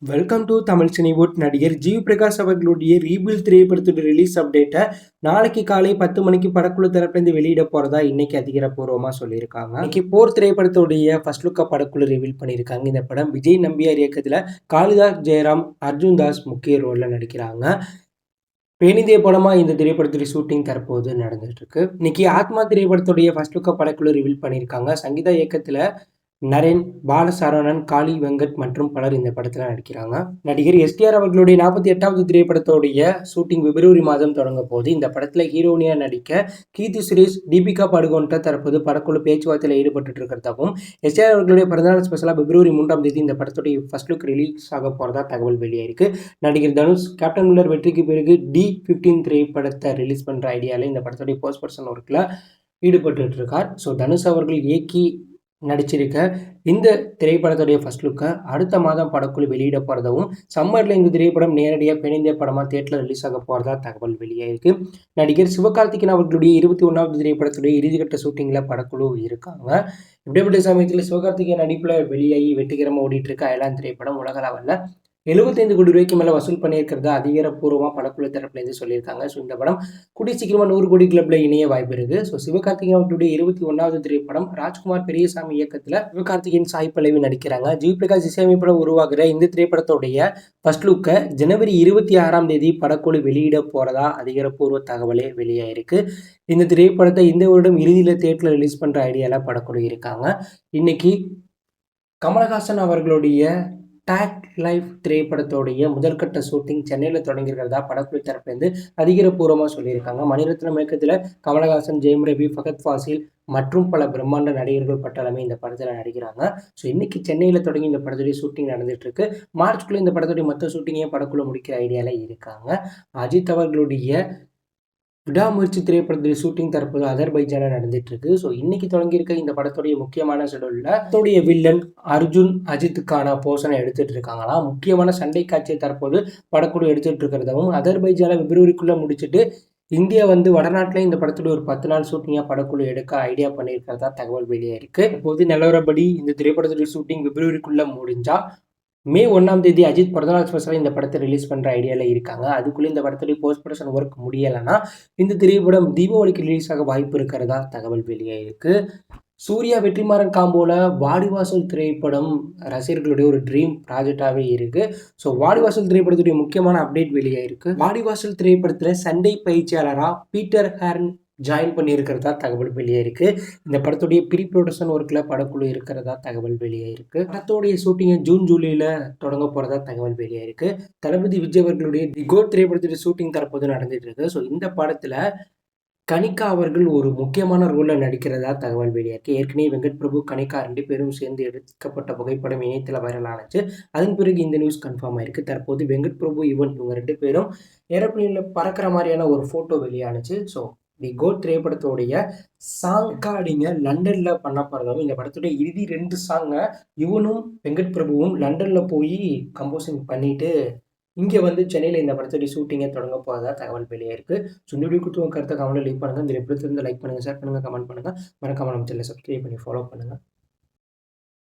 Welcome to Tamil Cinewood. நடிகர் GV Prakash அவர்களுடைய rebuild திரைப்படத்தோட ரிலீஸ் அப்டேட்டை நாளைக்கு காலை 10 மணிக்கு படக்குழு தரப்பிலிருந்து வெளியிட போறதா இன்னைக்கு அதிகாரப்பூர்வமா சொல்லியிருக்காங்க. இன்னைக்கு போர் திரைப்படத்துடைய ஃபர்ஸ்ட் லுக்கை படக்குழு ரிவீல் பண்ணியிருக்காங்க. இந்த படம் விஜய் நம்பியார் இயக்கத்துல காளிதாஸ் ஜெயராம், அர்ஜுன் தாஸ் முக்கிய ரோல்ல நடிக்கிறாங்க. பேனிந்திய படமா இந்த திரைப்படத்துடைய ஷூட்டிங் தற்போது நடந்துட்டு இருக்கு. இன்னைக்கு ஆத்மா திரைப்படத்துடைய ஃபர்ஸ்ட் லுக்கை படக்குழு ரிவீல் பண்ணியிருக்காங்க. சங்கீதா இயக்கத்துல நரேன், பாலசரவணன், காளி வெங்கட் மற்றும் பலர் இந்த படத்துல நடிக்கிறாங்க. நடிகர் எஸ்டிஆர் அவர்களுடைய 48வது திரைப்படத்தோடைய ஷூட்டிங் பிப்ரவரி மாதம் தொடங்க போது. இந்த படத்துல ஹீரோனியா நடிக்க கீர்த்தி சுரேஷ், தீபிகா படுகோன்ட்ட தற்போது படக்குழு பேச்சுவார்த்தையில் ஈடுபட்டு இருக்கிறதாகவும், எஸ்டிஆர் அவர்களுடைய பிறந்தநாள் ஸ்பெஷலா பிப்ரவரி 3ஆம் தேதி இந்த படத்துடைய ஃபர்ஸ்ட் லுக் ரிலீஸ் ஆக போறதா தகவல் வெளியாயிருக்கு. நடிகர் தனுஷ் கேப்டன் மில்லர் வெற்றிக்கு பிறகு D15 திரைப்படத்தை ரிலீஸ் பண்ற ஐடியால இந்த படத்துடைய போஸ்ட் ப்ரொடக்ஷன் ஒர்க்ல ஈடுபட்டு இருக்கார். ஸோ தனுஷ் அவர்கள் இயக்கி நடிச்சிருக்க இந்த திரைப்படத்துடைய ஃபர்ஸ்ட் லுக்கை அடுத்த மாதம் படக்குழு வெளியிட போறதாவும், சம்மர்ல இந்த திரைப்படம் நேரடியாக பெனிந்திய படமா தியேட்டர்ல ரிலீஸ் ஆக போறதா தகவல் வெளியாயிருக்கு. நடிகர் சிவகார்த்திகேயன் அவர்களுடைய 21வது திரைப்படத்துடைய இறுதிக்கட்ட ஷூட்டிங்ல படக்குழு இருக்காங்க. இப்படிப்பட்ட சமயத்தில் சிவகார்த்திகேயன் நடிப்புல வெளியாகி வெற்றிகரமாக ஓடிட்டு இருக்க அயலான் திரைப்படம் உலக அளவில் 75 கோடி ரூபாய்க்கு மேலே வசூல் பண்ணியிருக்கிறதா அதிகாரப்பூர்வமாக படக்குழு தரப்புலேருந்து சொல்லியிருக்காங்க. ஸோ இந்த படம் கூடிய சீக்கிரமாக 100 கோடி கிளப்ல இணைய வாய்ப்பு இருக்கு. ஸோ சிவகார்த்திகேயன் அவர்களுடைய 21வது திரைப்படம் ராஜ்குமார் பெரியசாமி இயக்கத்தில் சிவகார்த்திகேயன், சாய் பல்லவி நடிக்கிறாங்க. ஜிவி பிரகாஷ் இசையமைப்புல உருவாகிற இந்த திரைப்படத்துடைய ஃபர்ஸ்ட் லுக்கை ஜனவரி 26ஆம் தேதி படக்குழு வெளியிட போறதா அதிகாரப்பூர்வ தகவலே வெளியாயிருக்கு. இந்த திரைப்படத்தை இந்த வருடம் இறுதியில் தியேட்டர்ல ரிலீஸ் பண்ற ஐடியால படக்குழு இருக்காங்க. இன்னைக்கு கமலஹாசன் அவர்களுடைய டாக் லைஃப் திரைப்படத்தோடைய முதற்கட்ட ஷூட்டிங் சென்னையில் தொடங்கியிருக்கிறதா படக்குழு தரப்புலேருந்து அதிகாரப்பூர்வமாக சொல்லியிருக்காங்க. மணிரத்னம் இயக்கத்தில் கமலஹாசன், ஜெயம் ரவி, ஃபகத் ஃபாசில் மற்றும் பல பிரம்மாண்ட நடிகர்கள் பட்டாளமே இந்த படத்தில் நடிக்கிறாங்க. ஸோ இன்னைக்கு சென்னையில் தொடங்கி இந்த படத்துடைய ஷூட்டிங் நடந்துட்டு இருக்கு. மார்ச்குள்ளே இந்த படத்துடைய மொத்த ஷூட்டிங்கே படக்குழு முடிக்கிற ஐடியாவில் இருக்காங்க. அஜித் அவர்களுடைய விடாமுயற்சி திரைப்படத்துடைய ஷூட்டிங் தற்போது அஜர்பைஜான்ல நடந்துட்டு இருக்கு. ஸோ இன்னைக்கு தொடங்கியிருக்க இந்த படத்துடைய முக்கியமான ஷெடியூல்ல படத்துடைய வில்லன் அர்ஜுன் அஜித்துக்கான போர்ஷனை எடுத்துட்டு இருக்காங்களாம். முக்கியமான சண்டை காட்சியை தற்போது படக்குழு எடுத்துட்டு இருக்கிறதாவும், அஜர்பைஜான்ல பிப்ரவரிக்குள்ள முடிச்சுட்டு இந்தியா வடநாட்டில் இந்த படத்துடைய ஒரு 10 நாள் ஷூட்டிங்காக படக்குழு எடுக்க ஐடியா பண்ணியிருக்கிறதா தகவல் வெளியாயிருக்கு. இப்போது நிலவரப்படி இந்த திரைப்படத்துடைய ஷூட்டிங் பிப்ரவரிக்குள்ள முடிஞ்சா மே 1ஆம் தேதி அஜித் பிறந்தநாள் ஸ்பெஷலாக இந்த படத்தை ரிலீஸ் பண்ணுற ஐடியாவில் இருக்காங்க. அதுக்குள்ளே இந்த படத்துடைய போஸ்ட் ப்ரொடக்ஷன் ஒர்க் முடியலைன்னா இந்த திரைப்படம் தீபாவளிக்கு ரிலீஸ் ஆக வாய்ப்பு இருக்கிறதா தகவல் வெளியாயிருக்கு. சூர்யா வெற்றிமாறன் காம்போல வாடிவாசல் திரைப்படம் ரசிகர்களுடைய ஒரு ட்ரீம் ப்ராஜெக்டாகவே இருக்கு. ஸோ வாடிவாசல் திரைப்படத்துடைய முக்கியமான அப்டேட் வெளியாயிருக்கு. வாடிவாசல் திரைப்படத்தில் சண்டை பயிற்சியாளராக பீட்டர் ஹேர்ன் ஜாயின் பண்ணியிருக்கிறதா தகவல் வெளியாயிருக்கு. இந்த படத்துடைய ப்ரீ ப்ரொடக்ஷன் ஒர்க்கில் படக்குழு இருக்கிறதா தகவல் வெளியாயிருக்கு. படத்தோடைய ஷூட்டிங்கை ஜூன் ஜூலையில் தொடங்க போகிறதா தகவல் வெளியாயிருக்கு. தளபதி விஜய் அவர்களுடைய தி கோட் திரைப்படத்துடைய ஷூட்டிங் தற்போது நடந்துட்டு இருக்கு. ஸோ இந்த படத்தில் கனிகா அவர்கள் ஒரு முக்கியமான ரோலில் நடிக்கிறதா தகவல் வெளியாயிருக்கு. ஏற்கனவே வெங்கட் பிரபு, கனிகா 2 பேரும் சேர்ந்து எடுக்கப்பட்ட புகைப்படம் இணையத்தில் வைரல் ஆனச்சு. அதன் பிறகு இந்த நியூஸ் கன்ஃபார்ம் ஆயிருக்கு. தற்போது வெங்கட் பிரபு, இவங்க 2 பேரும் ஏரோப்ளேனில் பறக்கிற மாதிரியான ஒரு ஃபோட்டோ வெளியானுச்சு. ஸோ தி கோட் திரைப்படத்தோடைய சாங் ரெக்கார்டிங்கை லண்டனில் பண்ண போகிறதாகவும், இந்த படத்துடைய இறுதி 2 சாங்கை இவனும் வெங்கட் பிரபுவும் லண்டனில் போய் கம்போசிங் பண்ணிட்டு இங்கே சென்னையில் இந்த படத்துடைய ஷூட்டிங்கை தொடங்க போகிறதா தகவல் வெளியாயிருக்கு. ஸோ இந்த வீடியோ கொடுத்து உங்கள் கருத்தை கமெண்ட்டில் லீவ் பண்ணுங்கள். இந்த எப்படி லைக் பண்ணுங்கள், ஷேர் பண்ணுங்கள், கமெண்ட் பண்ணுங்கள். மறக்காம நம்ம சேனலை சப்ஸ்கிரைப் பண்ணி ஃபாலோ பண்ணுங்கள்.